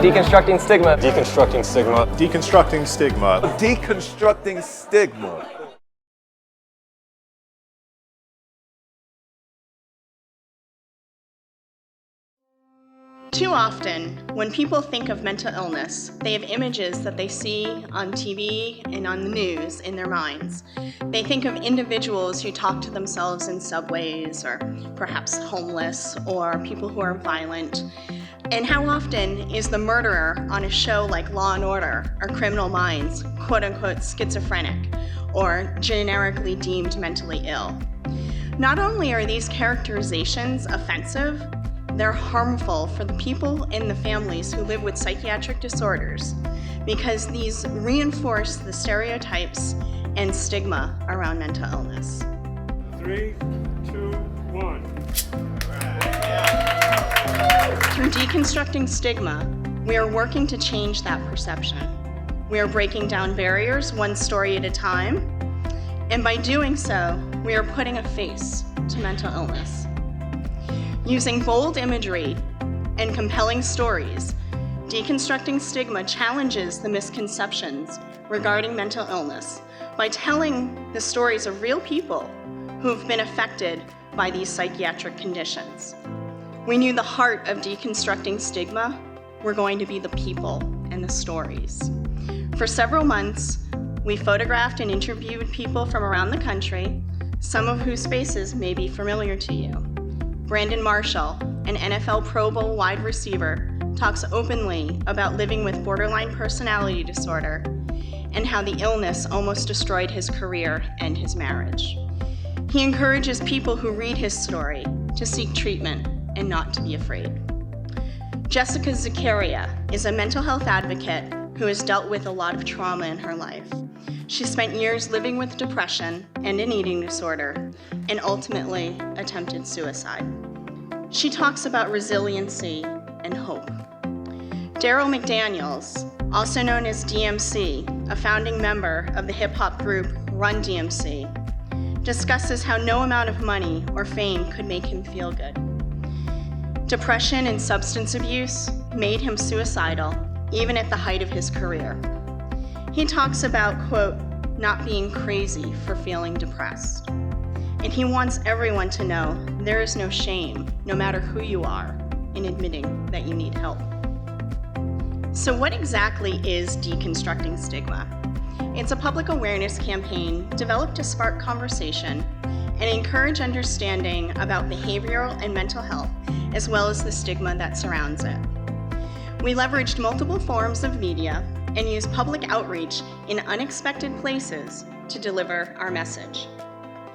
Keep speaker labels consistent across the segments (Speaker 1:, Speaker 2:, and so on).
Speaker 1: Deconstructing Stigma.
Speaker 2: Deconstructing Stigma.
Speaker 3: Deconstructing Stigma.
Speaker 4: Deconstructing Stigma.
Speaker 5: Too often, when people think of mental illness, they have images that they see on TV and on the news in their minds. They think of individuals who talk to themselves in subways, or perhaps homeless, or people who are violent. And how often is the murderer on a show like Law & Order or Criminal Minds quote-unquote schizophrenic or generically deemed mentally ill? Not only are these characterizations offensive, they're harmful for the people and the families who live with psychiatric disorders because these reinforce the stereotypes and stigma around mental illness.
Speaker 6: 3, 2, 1.
Speaker 5: Through Deconstructing Stigma, we are working to change that perception. We are breaking down barriers one story at a time, and by doing so, we are putting a face to mental illness. Using bold imagery and compelling stories, Deconstructing Stigma challenges the misconceptions regarding mental illness by telling the stories of real people who've been affected by these psychiatric conditions. We knew the heart of Deconstructing Stigma were going to be the people and the stories. For several months, we photographed and interviewed people from around the country, some of whose faces may be familiar to you. Brandon Marshall, an NFL Pro Bowl wide receiver, talks openly about living with borderline personality disorder and how the illness almost destroyed his career and his marriage. He encourages people who read his story to seek treatment and not to be afraid. Jessica Zecharia is a mental health advocate who has dealt with a lot of trauma in her life. She spent years living with depression and an eating disorder, and ultimately attempted suicide. She talks about resiliency and hope. Daryl McDaniels, also known as DMC, a founding member of the hip-hop group Run DMC, discusses how no amount of money or fame could make him feel good. Depression and substance abuse made him suicidal, even at the height of his career. He talks about, quote, not being crazy for feeling depressed. And he wants everyone to know there is no shame, no matter who you are, in admitting that you need help. So what exactly is Deconstructing Stigma? It's a public awareness campaign developed to spark conversation and encourage understanding about behavioral and mental health, as well as the stigma that surrounds it. We leveraged multiple forms of media and use public outreach in unexpected places to deliver our message.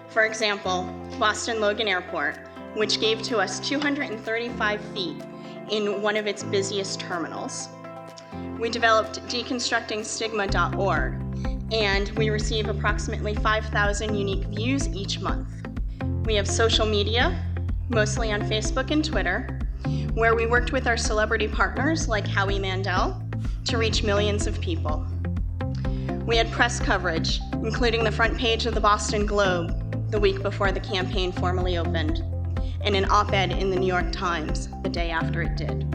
Speaker 5: For example, Boston Logan Airport, which gave to us 235 feet in one of its busiest terminals. We developed deconstructingstigma.org, and we receive approximately 5,000 unique views each month. We have social media, mostly on Facebook and Twitter, where we worked with our celebrity partners like Howie Mandel to reach millions of people. We had press coverage, including the front page of the Boston Globe the week before the campaign formally opened, and an op-ed in the New York Times the day after it did.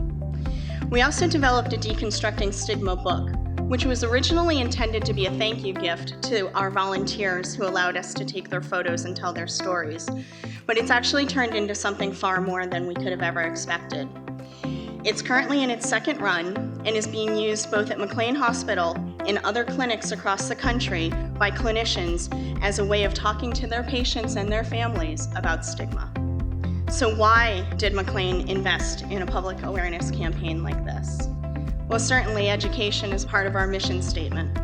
Speaker 5: We also developed a Deconstructing Stigma book, which was originally intended to be a thank you gift to our volunteers who allowed us to take their photos and tell their stories, but it's actually turned into something far more than we could have ever expected. It's currently in its second run and is being used both at McLean Hospital and other clinics across the country by clinicians as a way of talking to their patients and their families about stigma. So why did McLean invest in a public awareness campaign like this? Well, certainly education is part of our mission statement,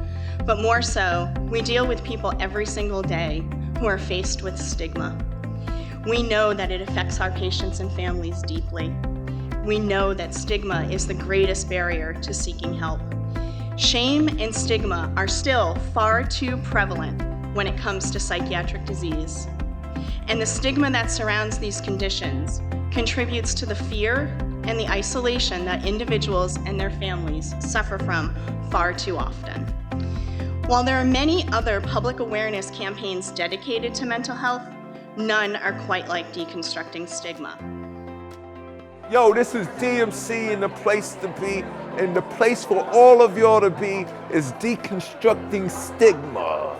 Speaker 5: but more so, we deal with people every single day who are faced with stigma. We know that it affects our patients and families deeply. We know that stigma is the greatest barrier to seeking help. Shame and stigma are still far too prevalent when it comes to psychiatric disease. And the stigma that surrounds these conditions contributes to the fear and the isolation that individuals and their families suffer from far too often. While there are many other public awareness campaigns dedicated to mental health, none are quite like Deconstructing Stigma.
Speaker 4: Yo, this is DMC, and the place to be, and the place for all of y'all to be is Deconstructing Stigma.